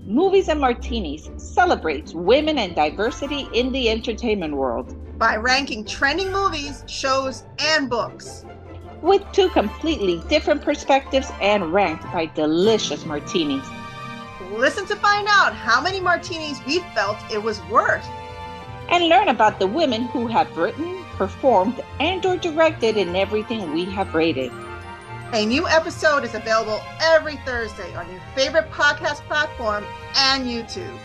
Movies and Martinis celebrates women and diversity in the entertainment world by ranking trending movies, shows, and books with two completely different perspectives and ranked by delicious martinis. Listen to find out how many martinis we felt it was worth. And learn about the women who have written, performed, and/or directed in everything we have rated. A new episode is available every Thursday on your favorite podcast platform and YouTube.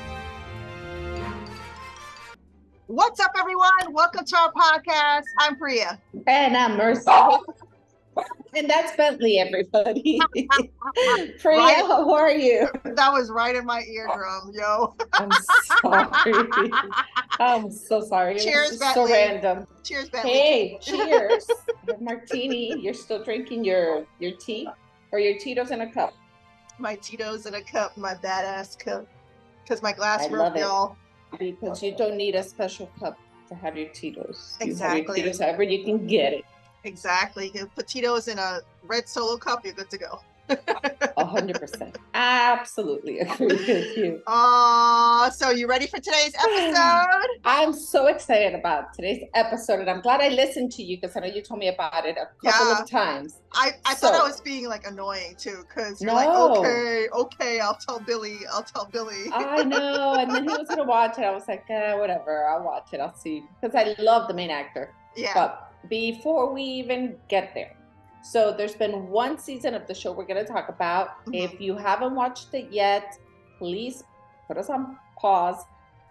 What's up, everyone? Welcome to our podcast. I'm Priya. And I'm Mercy. And that's Bentley, everybody. Priya, right? How are you? That was right in my eardrum, yo. I'm sorry. I'm so sorry. Cheers, Bentley. So random. Cheers, Bentley. Hey, cheers. Martini. You're still drinking your tea or your Tito's in a cup? My Tito's in a cup, my badass cup. Because my glass broke, y'all. Because you don't need a special cup to have your Tito's. Exactly. You have your Tito's however you can get it. Exactly. You can put Tito's in a red Solo cup, you're good to go. 100%. Absolutely agree with you. So you ready for today's episode? I'm so excited about today's episode, and I'm glad I listened to you because I know you told me about it a couple of times. I thought I was being like annoying too, because you're like, okay, I'll tell Billy. I know, and then he was gonna watch it. I was like, whatever, I'll watch it. I'll see, because I love the main actor. Yeah. But before we even get there, so there's been one season of the show we're going to talk about. Mm-hmm. If you haven't watched it yet, please put us on pause,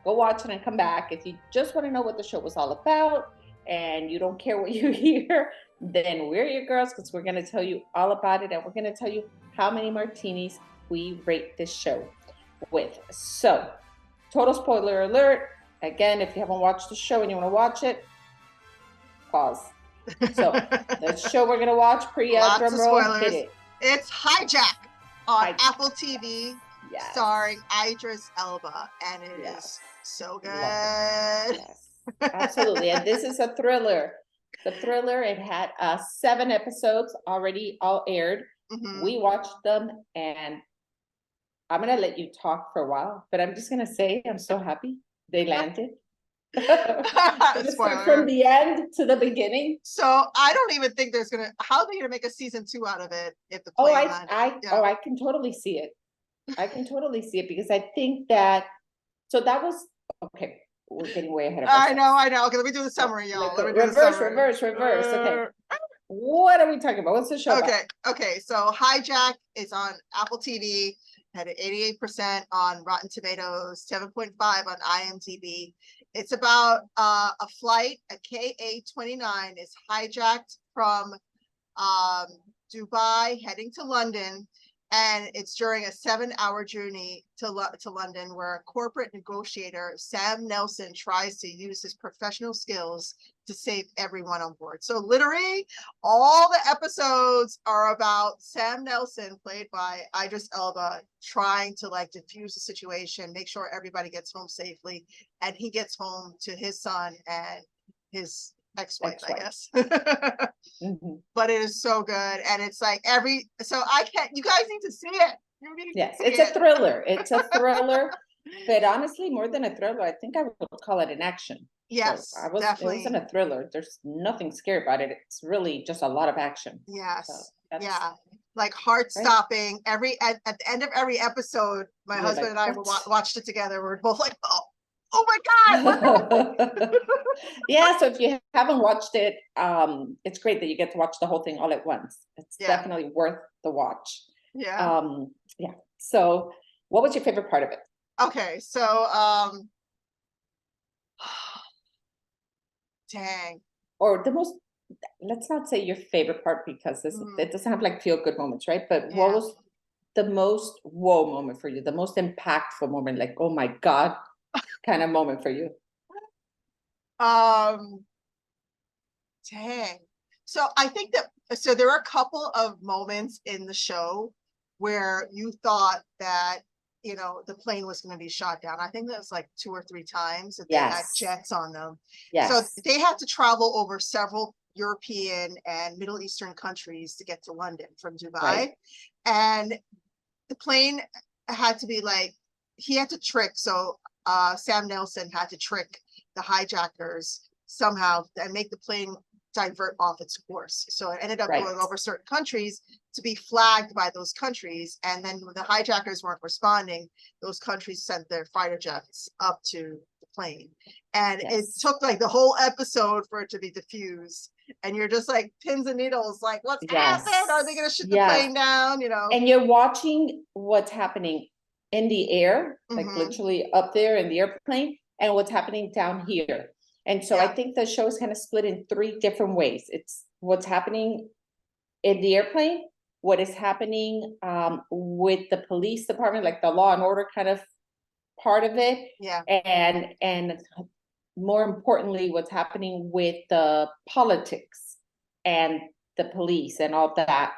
go watch it and come back. If you just want to know what the show was all about and you don't care what you hear, then we're your girls, because we're going to tell you all about it, and we're going to tell you how many martinis we rate this show with. So, total spoiler alert. Again, if you haven't watched the show and you want to watch it, pause. So the show we're gonna watch, Priya, drum roll, hit it. It's Hijack on Apple TV, yes. Starring Idris Elba, and it is so good. Yes, absolutely. And this is a thriller. The thriller, it had 7 episodes already all aired. Mm-hmm. We watched them, and I'm gonna let you talk for a while, but I'm just gonna say I'm so happy they landed. From the end to the beginning. So I don't even think how are they gonna make a season 2 out of it if the plane I can totally see it. I can totally see it, because I think that that was okay. We're getting way ahead of ourselves. I know. Okay, let me do the summary, y'all. Reverse. Okay. What are we talking about? What's the show about? Okay. So Hijack is on Apple TV. Had an 88% on Rotten Tomatoes, 7.5 on IMDb. It's about a flight, a KA-29 is hijacked from Dubai heading to London, and it's during a 7-hour journey to London, where a corporate negotiator, Sam Nelson, tries to use his professional skills to save everyone on board. So literally all the episodes are about Sam Nelson, played by Idris Elba, trying to diffuse the situation, make sure everybody gets home safely, and he gets home to his son and his ex-wife. I guess. Mm-hmm. But it is so good, and it's you guys need to see it. Yes, it's a thriller. It's a thriller, but honestly, more than a thriller, I think I would call it an action. Yes, so definitely. It wasn't a thriller. There's nothing scary about it. It's really just a lot of action. Yes, heart-stopping. Right? At the end of every episode, my husband and I watched it together. We're both like, oh my God. Yeah, so if you haven't watched it, it's great that you get to watch the whole thing all at once. It's definitely worth the watch. Yeah. So what was your favorite part of it? Okay, so dang. Or the most, let's not say your favorite part, because it doesn't have feel good moments, right? But what was the most whoa moment for you? The most impactful moment, oh my God kind of moment for you? Dang. So I think there are a couple of moments in the show where you thought that the plane was going to be shot down. I think that was 2 or 3 times that they had jets on them. Yes. So they had to travel over several European and Middle Eastern countries to get to London from Dubai. Right. And the plane had to be like, he had to trick. So Sam Nelson had to trick the hijackers somehow and make the plane divert off its course. So it ended up going over certain countries to be flagged by those countries. And then when the hijackers weren't responding, those countries sent their fighter jets up to the plane. And it took like the whole episode for it to be diffused. And you're just like pins and needles, like, what's happening? Are they going to shoot the plane down? You know? And you're watching what's happening in the air, like literally up there in the airplane, and what's happening down here. And so I think the show is kind of split in 3 different ways. It's what's happening in the airplane, what is happening with the police department, like the law and order kind of part of it. Yeah. And more importantly, what's happening with the politics and the police and all that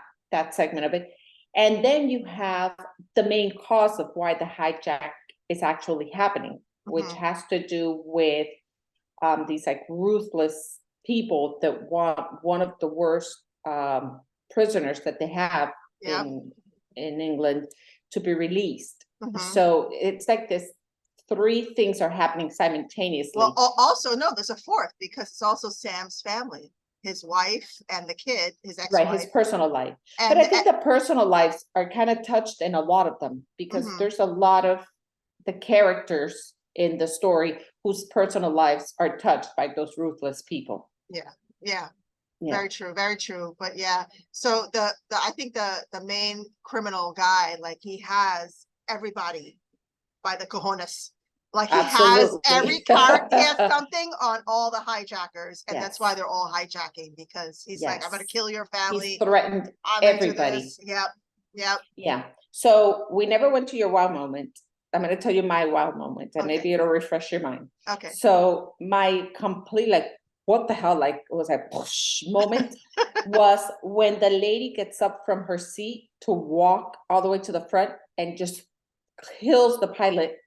segment of it. And then you have the main cause of why the hijack is actually happening, which has to do with these like ruthless people that want one of the worst prisoners that they have in England to be released. So it's like this 3 things are happening simultaneously. Well, also, no, there's a 4th, because it's also Sam's family, his wife and the kid, his ex-wife. Right, his personal life. And but I think the personal lives are kind of touched in a lot of them, because there's a lot of the characters in the story whose personal lives are touched by those ruthless people. Yeah. Very true, very true. But yeah, so the I think the main criminal guy, like, he has everybody by the cojones. Like, he has every character, he has something on all the hijackers, and that's why they're all hijacking, because he's like, I'm gonna kill your family. He's threatened everybody. Yep. Yeah. So we never went to your wow moment. I'm going to tell you my wow moment, and maybe it'll refresh your mind. Okay. So my complete, like, what the hell, like, it was like push moment was when the lady gets up from her seat to walk all the way to the front and just kills the pilot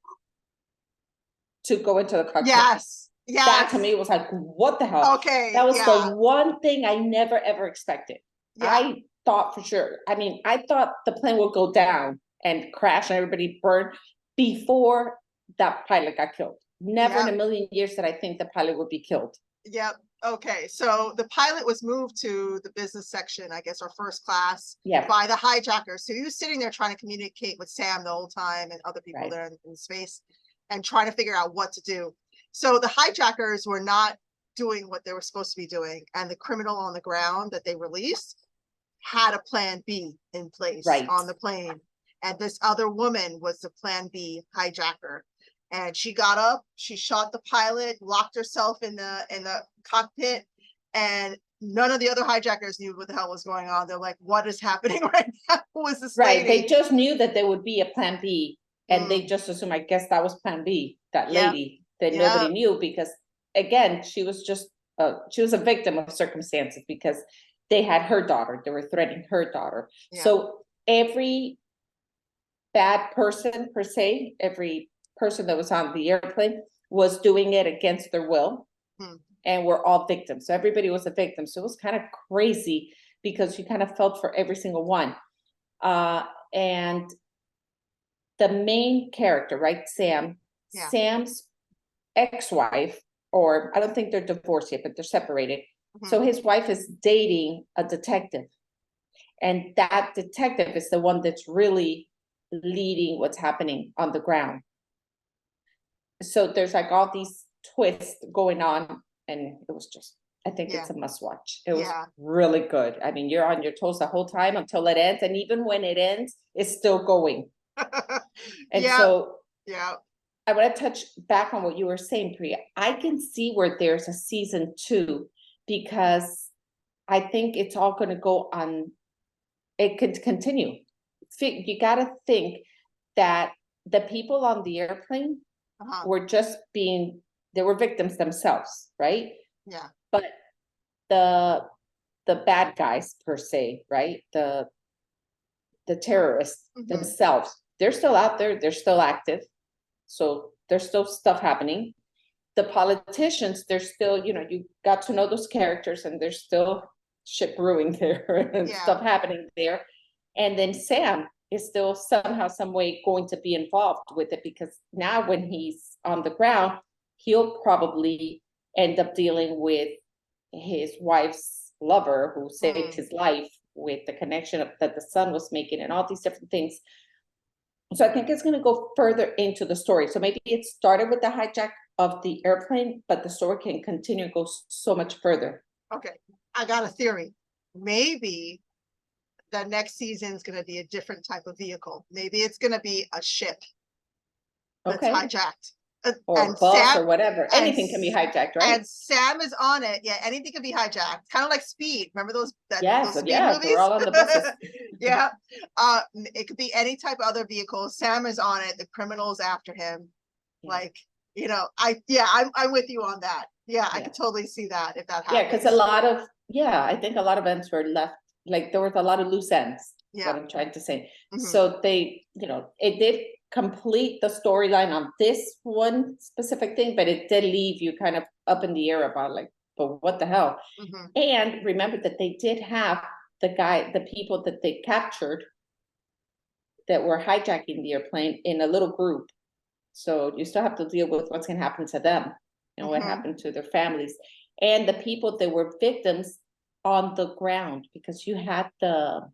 to go into the cockpit. Yes. That to me was like, what the hell? Okay. That was the one thing I never ever expected. I thought for sure. I mean, I thought the plane would go down and crash and everybody burn before that pilot got killed. Never in a million years did I think the pilot would be killed. Yep. Okay. So the pilot was moved to the business section, I guess, or first class by the hijackers. So he was sitting there trying to communicate with Sam the whole time and other people there in space, and trying to figure out what to do. So the hijackers were not doing what they were supposed to be doing. And the criminal on the ground that they released had a plan B in place on the plane. And this other woman was the plan B hijacker. And she got up, she shot the pilot, locked herself in the cockpit, and none of the other hijackers knew what the hell was going on. They're like, what is happening right now? Who is this lady? They just knew that there would be a plan B, and they just assumed, I guess that was plan B, that lady that nobody knew, because again, she was just she was a victim of circumstances, because they had her daughter, they were threatening her daughter. So every bad person per se, every person that was on the airplane was doing it against their will, and we're all victims. So everybody was a victim. So it was kind of crazy, because you kind of felt for every single one. And the main character, right, Sam's ex-wife, or I don't think they're divorced yet, but they're separated. So his wife is dating a detective, and that detective is the one that's really leading what's happening on the ground. So there's like all these twists going on, and it was just, I think it's a must watch. It was really good. I mean, you're on your toes the whole time until it ends, and even when it ends, it's still going. And so I want to touch back on what you were saying, Priya. I can see where there's a season 2, because I think it's all going to go on. It could continue. You got to think that the people on the airplane were just they were victims themselves, right? Yeah. But the bad guys per se, right? The terrorists themselves, they're still out there, they're still active. So there's still stuff happening. The politicians, they're still, you got to know those characters, and there's still shit brewing there and stuff happening there. And then Sam is still somehow, some way going to be involved with it, because now when he's on the ground, he'll probably end up dealing with his wife's lover who saved his life, with the connection that the son was making and all these different things. So I think it's going to go further into the story. So maybe it started with the hijack of the airplane, but the story can continue and go so much further. Okay, I got a theory. Maybe the next season is going to be a different type of vehicle. Maybe it's going to be a ship that's hijacked. Or a bus or whatever. Anything can be hijacked, right? And Sam is on it. Yeah, anything can be hijacked. Kind of like Speed. Remember those Speed movies? They're all on the buses. Yeah. It could be any type of other vehicle. Sam is on it. The criminal's after him. Yeah. Like, you know, I'm with you on that. Yeah, I could totally see that if that happens. Yeah, because I think a lot of ends were left, like there was a lot of loose ends. Yeah. What I'm trying to say. So they, you know, it did complete the storyline on this one specific thing, but it did leave you kind of up in the air about like, but what the hell? And remember that they did have the people that they captured that were hijacking the airplane in a little group. So you still have to deal with what's going to happen to them and what happened to their families and the people that were victims on the ground, because you had the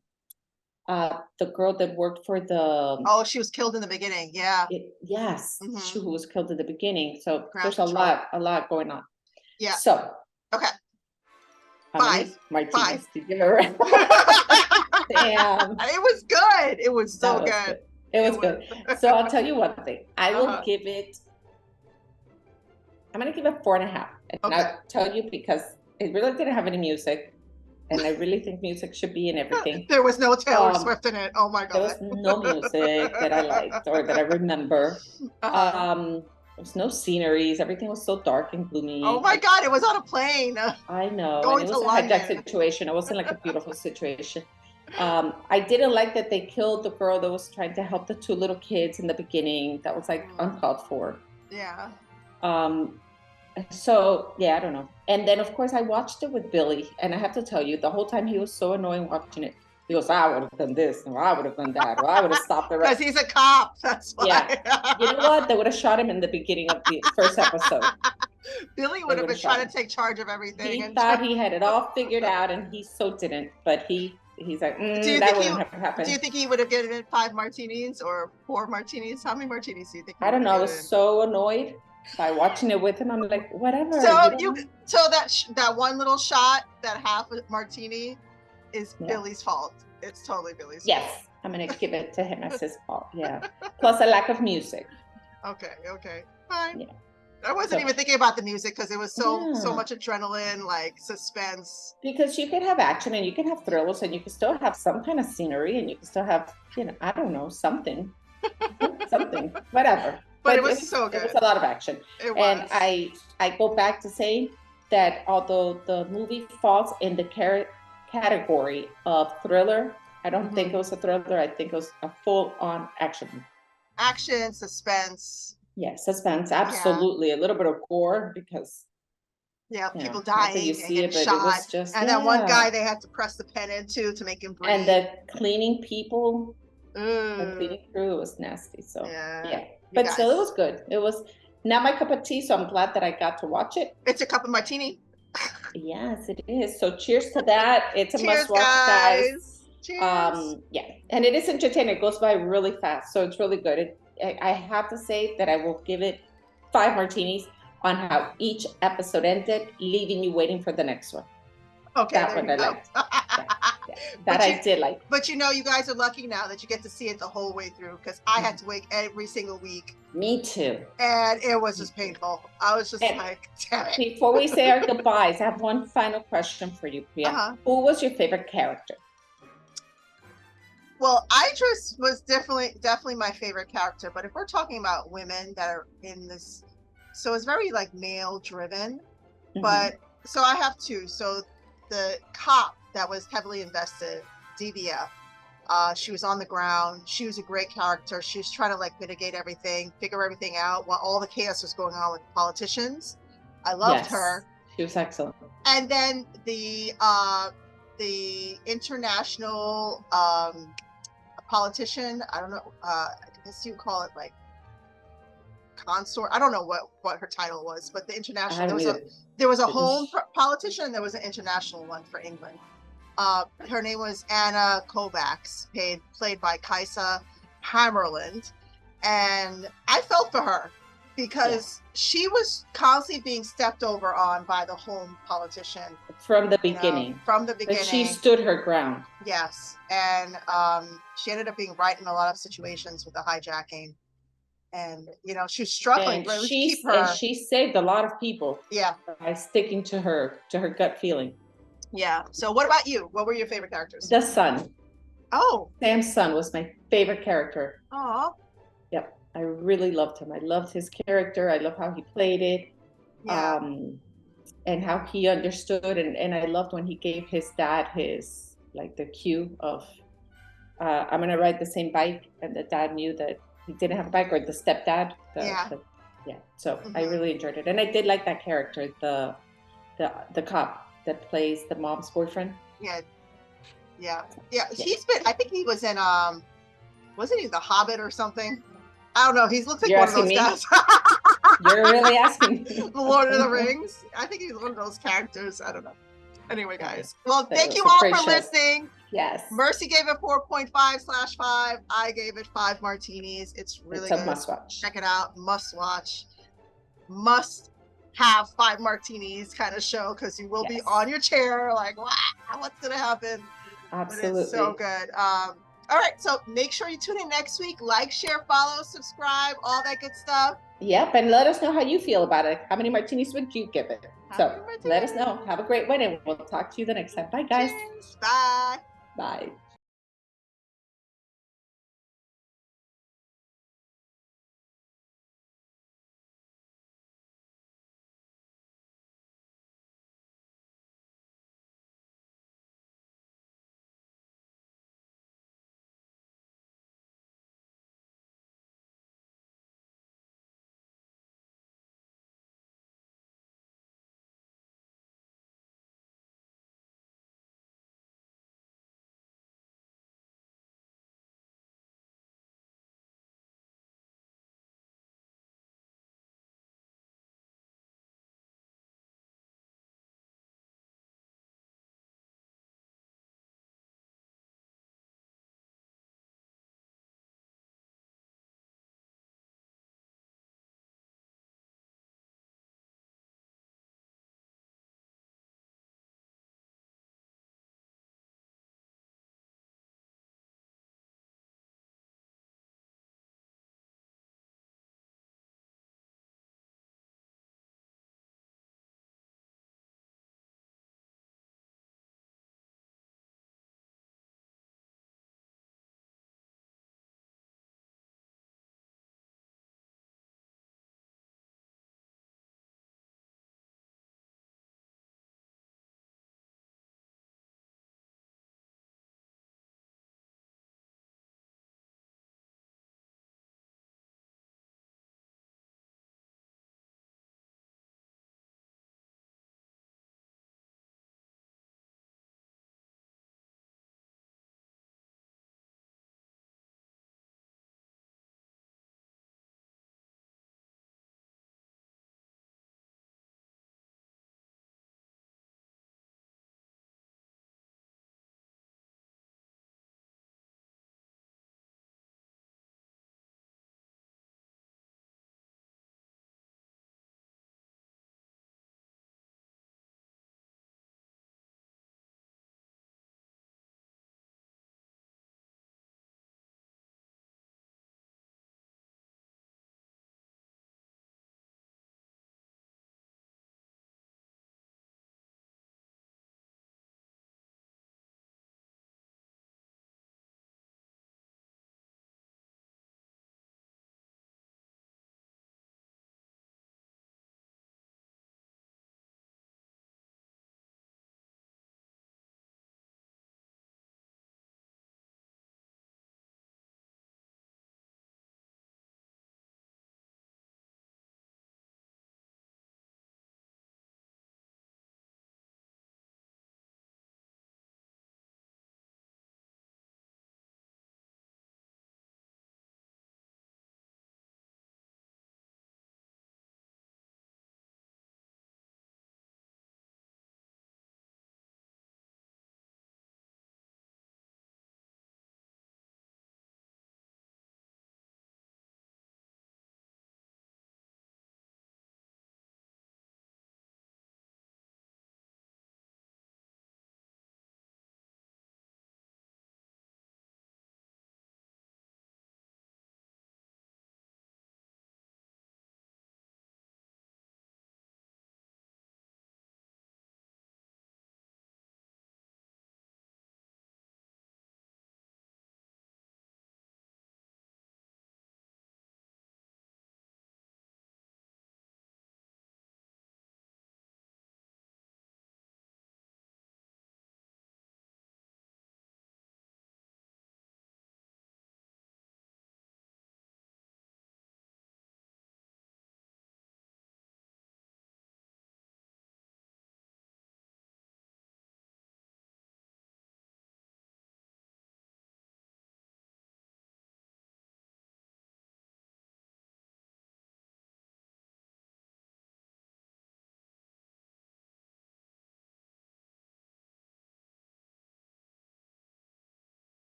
girl that worked for the she was killed in the beginning. Yeah. She was killed in the beginning. So there's a lot going on. Yeah. So okay. Martinis to give her. Damn. It was good. It was so good. It was good. So I'll tell you one thing. I will give it. I'm gonna give it 4.5. And I'll tell you because it really didn't have any music. And I really think music should be in everything. There was no Taylor Swift in it. Oh my God. There was no music that I liked or that I remember. There was no sceneries. Everything was so dark and gloomy. Oh my God, it was on a plane. I know. And it was a hijack situation. It wasn't like a beautiful situation. I didn't like that they killed the girl that was trying to help the 2 little kids in the beginning. That was like uncalled for. Yeah. So yeah, I don't know. And then of course I watched it with Billy, and I have to tell you, the whole time he was so annoying watching it. He goes, I would have done this, or I would have done that, or I would have stopped the rest. Because he's a cop. That's why. Yeah. You know what? They would have shot him in the beginning of the first episode. Billy would have been trying to take charge of everything. He thought he had it all figured out, and he so didn't. But he's like, that wouldn't have happened. Do you think he would have given it 5 martinis or 4 martinis? How many martinis do you think? I don't know. I was so annoyed by watching it with him. I'm like, whatever. So that one little shot, that half martini, is Billy's fault. It's totally Billy's fault. Yes, I'm gonna give it to him as his fault. Yeah. Plus a lack of music. Okay, fine. Yeah. I wasn't even thinking about the music because it was so much adrenaline, like suspense. Because you could have action and you can have thrills and you can still have some kind of scenery and you can still have, I don't know, something, whatever. But it was so good. It was a lot of action. It was. And I go back to saying that although the movie falls in the category of thriller, I don't think it was a thriller. I think it was a full-on action. Action, suspense. Yeah, suspense, absolutely. Yeah. A little bit of gore because people dying and getting shot. It was just, and that one guy they had to press the pen into to make him breathe. And the cleaning people, the cleaning crew was nasty. So but still, it was good. It was not my cup of tea, so I'm glad that I got to watch it. It's a cup of martini. Yes, it is. So cheers to that. It's a must watch, guys. Cheers. And it is entertaining. It goes by really fast, so it's really good. I have to say that I will give it 5 martinis on how each episode ended, leaving you waiting for the next one. Okay, that one I liked. That I did like. But you guys are lucky now that you get to see it the whole way through, because I had to wait every single week. Me too. And it was just painful. I was just like, damn it. Before we say our goodbyes, I have one final question for you, Priya. Who was your favorite character? Well, Idris was definitely my favorite character. But if we're talking about women that are in this, so it's very like male driven. But so I have 2. So the cop that was heavily invested, Divya, she was on the ground. She was a great character. She was trying to like mitigate everything, figure everything out while all the chaos was going on with politicians. I loved her. She was excellent. And then the international politician. I don't know. I guess you call it like consort. I don't know what her title was, but the international, there was a home politician and there was an international one for England. Her name was Anna Kovacs, played by Kaisa Hammerland. And I felt for her because she was constantly being stepped over on by the home politician. From the beginning. From the beginning. But she stood her ground. Yes. And she ended up being right in a lot of situations with the hijacking. And, she was struggling. And she saved a lot of people. Yeah. By sticking to her gut feeling. Yeah. So what about you? What were your favorite characters? The son. Oh. Sam's son was my favorite character. Oh. Yep. I really loved him. I loved his character. I love how he played it. Yeah. And how he understood. And I loved when he gave his dad the cue of, I'm going to ride the same bike. And the dad knew that he didn't have a bike, or the stepdad. So I really enjoyed it. And I did like that character, the cop that plays the mom's boyfriend. Yeah. He's been, I think he was in, wasn't he The Hobbit or something? I don't know. He looks like one of those guys. You're really asking me. The Lord of the Rings. I think he's one of those characters. I don't know. Anyway, guys. Well, thank you all for listening. Yes. Mercy gave it 4.5/5. I gave it 5 martinis. It's really good. It's a must watch. Check it out. Must watch. Must have 5 martinis kind of show, because you will be on your chair like, wow, what's going to happen? Absolutely. But it's so good. All right, so make sure you tune in next week. Like, share, follow, subscribe, all that good stuff. Yep, and let us know how you feel about it. How many martinis would you give it? So let us know. Have a great one, and we'll talk to you the next time. Bye, guys. Cheers. Bye. Bye.